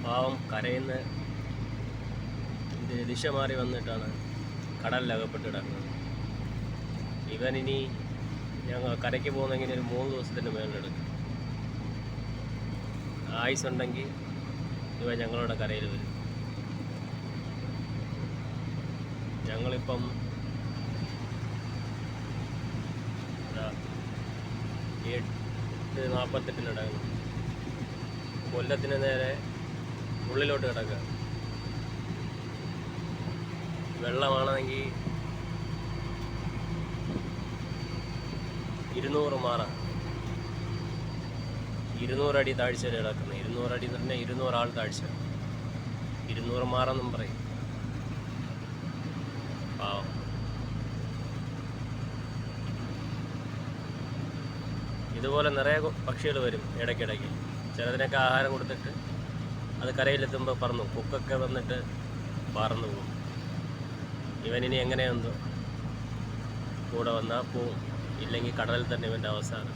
പാവം കരയുന്ന ദിശ മാറി വന്നിട്ടാണ് കടലിലകപ്പെട്ട് കിടക്കുന്നത്. ഇവനിനി ഞങ്ങൾ കരയ്ക്ക് പോകുന്നെങ്കിൽ ഒരു 3 ദിവസത്തിൻ്റെ മേളിലെടുക്കും. ആയുസുണ്ടെങ്കിൽ ഇവ ഞങ്ങളുടെ കരയിൽ വരും. ഞങ്ങളിപ്പം 8:48 കൊല്ലത്തിന് നേരെ ഉള്ളിലോട്ട് കിടക്കുക. വെള്ളമാണെങ്കിൽ 200 മാറാം, 200 അടി താഴ്ചയിൽ കിടക്കുന്നത്. 200 അടി തന്നെ 200 ആൾ താഴ്ച, 200 മാറെന്നും പറയും. പാവം. ഇതുപോലെ നിറയെ പക്ഷികൾ വരും ഇടയ്ക്കിടയ്ക്ക്. ചിലതിനൊക്കെ ആഹാരം കൊടുത്തിട്ട് അത് കരയിലെത്തുമ്പോൾ പറന്നു, കൊക്കൊക്കെ വന്നിട്ട് പറന്നു പോകും. ഇവനിനി എങ്ങനെയെന്തോ കൂടെ വന്നാൽ പോവും, ഇല്ലെങ്കിൽ കടലിൽ തന്നെ ഇവൻ്റെ അവസാനം.